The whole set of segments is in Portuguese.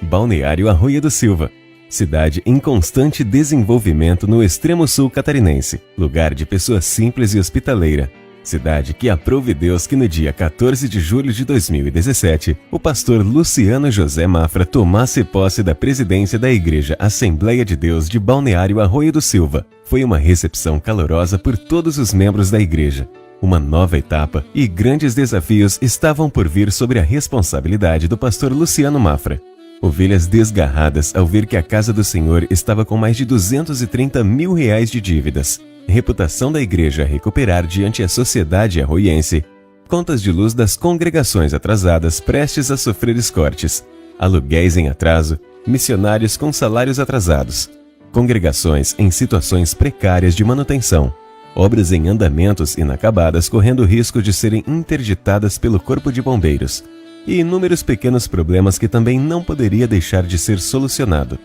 Balneário Arroio do Silva, cidade em constante desenvolvimento no extremo sul catarinense, lugar de pessoa simples e hospitaleira. Cidade que aprove Deus que no dia 14 de julho de 2017, o pastor Luciano José Mafra tomasse posse da presidência da Igreja Assembleia de Deus de Balneário Arroio do Silva. Foi uma recepção calorosa por todos os membros da igreja. Uma nova etapa e grandes desafios estavam por vir sobre a responsabilidade do pastor Luciano Mafra. Ovelhas desgarradas ao ver que a casa do Senhor estava com mais de R$230 mil de dívidas. Reputação da igreja a recuperar diante a sociedade arroiense. Contas de luz das congregações atrasadas prestes a sofrer escortes. Aluguéis em atraso. Missionários com salários atrasados. Congregações em situações precárias de manutenção. Obras em andamentos inacabadas correndo risco de serem interditadas pelo Corpo de Bombeiros. E inúmeros pequenos problemas que também não poderia deixar de ser solucionado.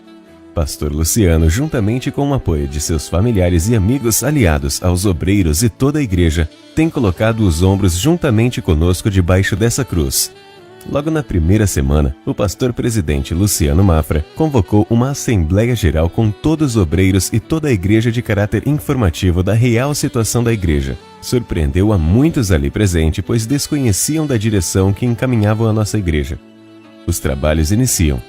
Pastor Luciano, juntamente com o apoio de seus familiares e amigos aliados aos obreiros e toda a igreja, tem colocado os ombros juntamente conosco debaixo dessa cruz. Logo na primeira semana, o pastor presidente Luciano Mafra convocou uma Assembleia Geral com todos os obreiros e toda a igreja de caráter informativo da real situação da igreja. Surpreendeu a muitos ali presentes, pois desconheciam da direção que encaminhavam a nossa igreja. Os trabalhos iniciam.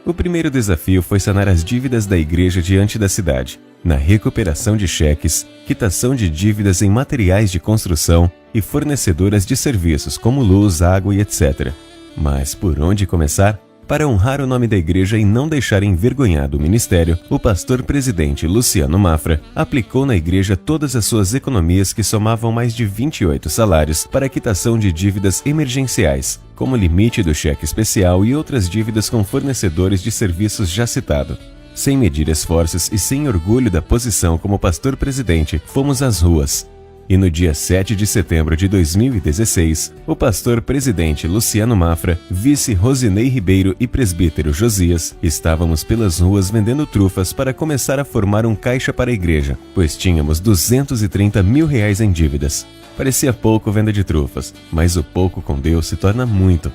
O primeiro desafio foi sanar as dívidas da igreja diante da cidade, na recuperação de cheques, quitação de dívidas em materiais de construção e fornecedoras de serviços como luz, água e etc. Mas por onde começar? Para honrar o nome da igreja e não deixar envergonhado o ministério, o pastor presidente Luciano Mafra aplicou na igreja todas as suas economias que somavam mais de 28 salários para a quitação de dívidas emergenciais, como limite do cheque especial e outras dívidas com fornecedores de serviços já citado. Sem medir esforços e sem orgulho da posição como pastor presidente, fomos às ruas. E no dia 7 de setembro de 2016, o pastor presidente Luciano Mafra, vice Rosinei Ribeiro e presbítero Josias estávamos pelas ruas vendendo trufas para começar a formar um caixa para a igreja, pois tínhamos R$230 mil em dívidas. Parecia pouco venda de trufas, mas o pouco com Deus se torna muito.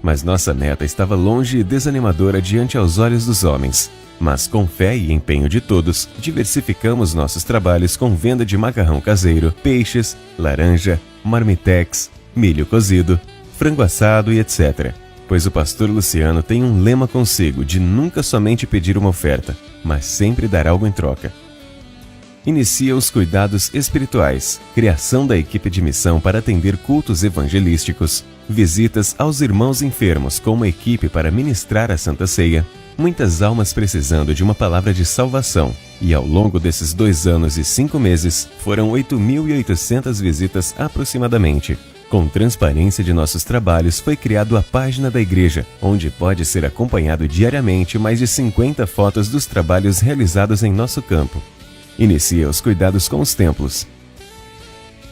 Mas nossa meta estava longe e desanimadora diante aos olhos dos homens. Mas com fé e empenho de todos, diversificamos nossos trabalhos com venda de macarrão caseiro, peixes, laranja, marmitex, milho cozido, frango assado e etc. Pois o pastor Luciano tem um lema consigo de nunca somente pedir uma oferta, mas sempre dar algo em troca. Inicia os cuidados espirituais, criação da equipe de missão para atender cultos evangelísticos, visitas aos irmãos enfermos com uma equipe para ministrar a Santa Ceia, muitas almas precisando de uma palavra de salvação, e ao longo desses 2 anos e 5 meses, foram 8.800 visitas aproximadamente. Com transparência de nossos trabalhos, foi criado a página da igreja, onde pode ser acompanhado diariamente mais de 50 fotos dos trabalhos realizados em nosso campo. Inicia os cuidados com os templos.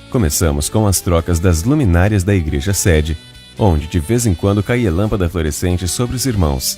Começamos com as trocas das luminárias da igreja sede, onde de vez em quando caía lâmpada fluorescente sobre os irmãos.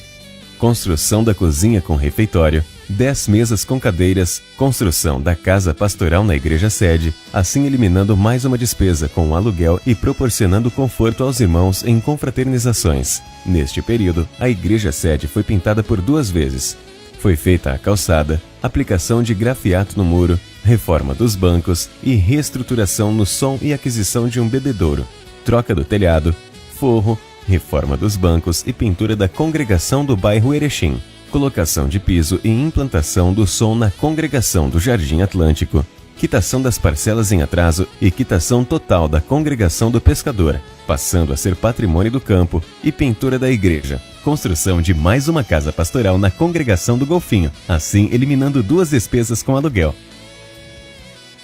Construção da cozinha com refeitório, 10 mesas com cadeiras, construção da casa pastoral na igreja sede, assim eliminando mais uma despesa com o aluguel e proporcionando conforto aos irmãos em confraternizações. Neste período, a igreja sede foi pintada por 2 vezes. Foi feita a calçada, aplicação de grafiato no muro, reforma dos bancos e reestruturação no som e aquisição de um bebedouro, troca do telhado, forro, reforma dos bancos e pintura da congregação do bairro Erechim, colocação de piso e implantação do som na congregação do Jardim Atlântico, quitação das parcelas em atraso e quitação total da congregação do Pescador, passando a ser patrimônio do campo, e pintura da igreja, construção de mais uma casa pastoral na congregação do Golfinho, assim eliminando 2 despesas com aluguel.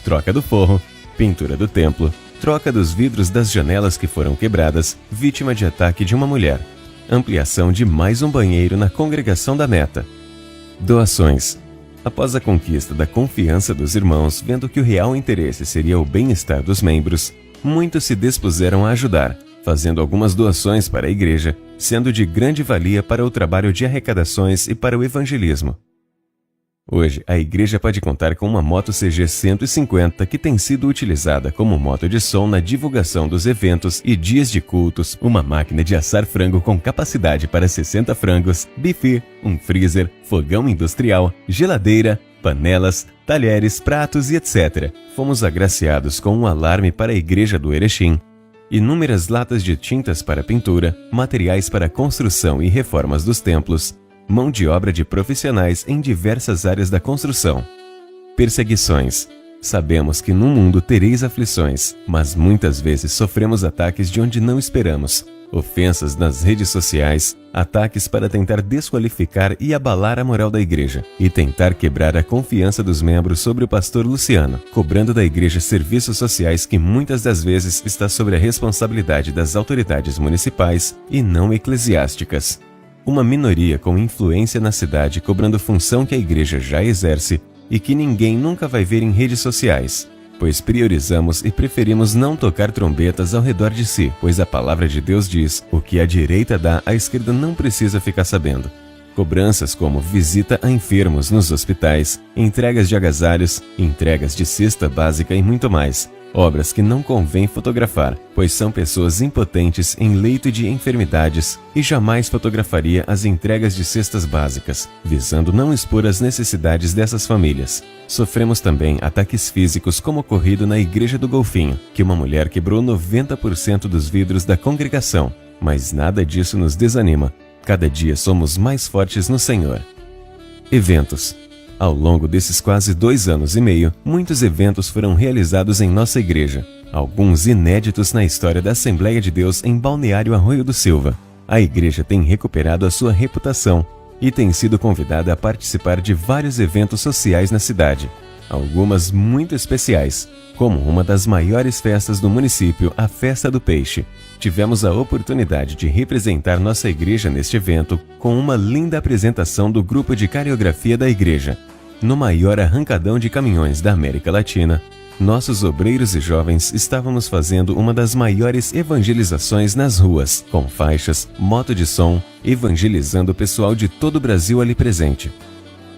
Troca do forro, pintura do templo, troca dos vidros das janelas que foram quebradas, vítima de ataque de uma mulher. Ampliação de mais um banheiro na congregação da Meta. Doações. Após a conquista da confiança dos irmãos, vendo que o real interesse seria o bem-estar dos membros, muitos se dispuseram a ajudar, fazendo algumas doações para a igreja, sendo de grande valia para o trabalho de arrecadações e para o evangelismo. Hoje, a igreja pode contar com uma Moto CG 150 que tem sido utilizada como moto de som na divulgação dos eventos e dias de cultos, uma máquina de assar frango com capacidade para 60 frangos, buffet, um freezer, fogão industrial, geladeira, panelas, talheres, pratos e etc. Fomos agraciados com um alarme para a igreja do Erechim, inúmeras latas de tintas para pintura, materiais para construção e reformas dos templos, mão de obra de profissionais em diversas áreas da construção. Perseguições. Sabemos que no mundo tereis aflições, mas muitas vezes sofremos ataques de onde não esperamos. Ofensas nas redes sociais, ataques para tentar desqualificar e abalar a moral da igreja, e tentar quebrar a confiança dos membros sobre o pastor Luciano, cobrando da igreja serviços sociais que muitas das vezes está sobre a responsabilidade das autoridades municipais e não eclesiásticas. Uma minoria com influência na cidade cobrando função que a igreja já exerce e que ninguém nunca vai ver em redes sociais, pois priorizamos e preferimos não tocar trombetas ao redor de si, pois a palavra de Deus diz: o que a direita dá, a esquerda não precisa ficar sabendo. Cobranças como visita a enfermos nos hospitais, entregas de agasalhos, entregas de cesta básica e muito mais. Obras que não convém fotografar, pois são pessoas impotentes em leito de enfermidades e jamais fotografaria as entregas de cestas básicas, visando não expor as necessidades dessas famílias. Sofremos também ataques físicos como ocorrido na Igreja do Golfinho, que uma mulher quebrou 90% dos vidros da congregação, mas nada disso nos desanima. Cada dia somos mais fortes no Senhor. Eventos. Ao longo desses quase 2 anos e meio, muitos eventos foram realizados em nossa igreja, alguns inéditos na história da Assembleia de Deus em Balneário Arroio do Silva. A igreja tem recuperado a sua reputação e tem sido convidada a participar de vários eventos sociais na cidade, algumas muito especiais, como uma das maiores festas do município, a Festa do Peixe. Tivemos a oportunidade de representar nossa igreja neste evento com uma linda apresentação do grupo de coreografia da igreja. No maior arrancadão de caminhões da América Latina, nossos obreiros e jovens estávamos fazendo uma das maiores evangelizações nas ruas, com faixas, moto de som, evangelizando o pessoal de todo o Brasil ali presente.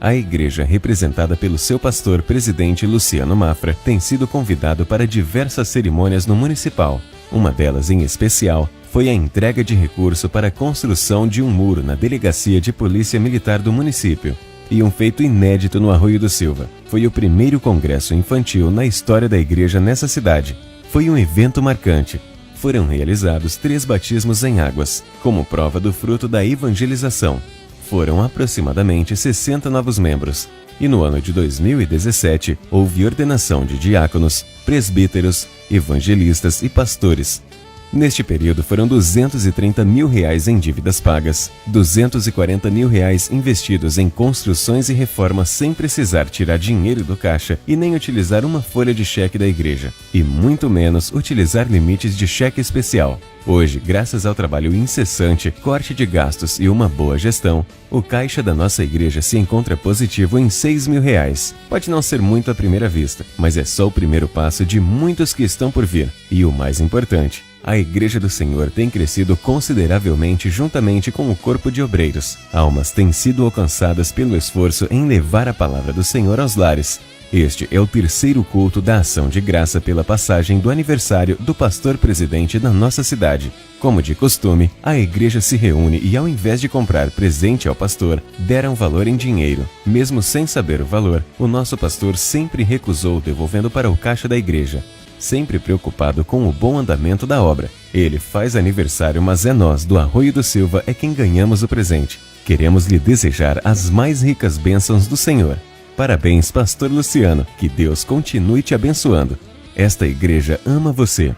A igreja, representada pelo seu pastor presidente Luciano Mafra, tem sido convidado para diversas cerimônias no municipal. Uma delas, em especial, foi a entrega de recurso para a construção de um muro na Delegacia de Polícia Militar do município. E um feito inédito no Arroio do Silva. Foi o primeiro congresso infantil na história da igreja nessa cidade. Foi um evento marcante. Foram realizados 3 batismos em águas, como prova do fruto da evangelização. Foram aproximadamente 60 novos membros. E no ano de 2017, houve ordenação de diáconos, presbíteros, evangelistas e pastores. Neste período foram R$230 mil em dívidas pagas, R$240 mil investidos em construções e reformas sem precisar tirar dinheiro do caixa e nem utilizar uma folha de cheque da igreja, e muito menos utilizar limites de cheque especial. Hoje, graças ao trabalho incessante, corte de gastos e uma boa gestão, o caixa da nossa igreja se encontra positivo em R$6 mil. Pode não ser muito à primeira vista, mas é só o primeiro passo de muitos que estão por vir. E o mais importante, a Igreja do Senhor tem crescido consideravelmente juntamente com o corpo de obreiros. Almas têm sido alcançadas pelo esforço em levar a palavra do Senhor aos lares. Este é o 3º culto da ação de graça pela passagem do aniversário do pastor presidente da nossa cidade. Como de costume, a igreja se reúne e, ao invés de comprar presente ao pastor, deram valor em dinheiro. Mesmo sem saber o valor, o nosso pastor sempre recusou, devolvendo para o caixa da igreja. Sempre preocupado com o bom andamento da obra. Ele faz aniversário, mas é nós, do Arroio do Silva, é quem ganhamos o presente. Queremos lhe desejar as mais ricas bênçãos do Senhor. Parabéns, pastor Luciano, que Deus continue te abençoando. Esta igreja ama você.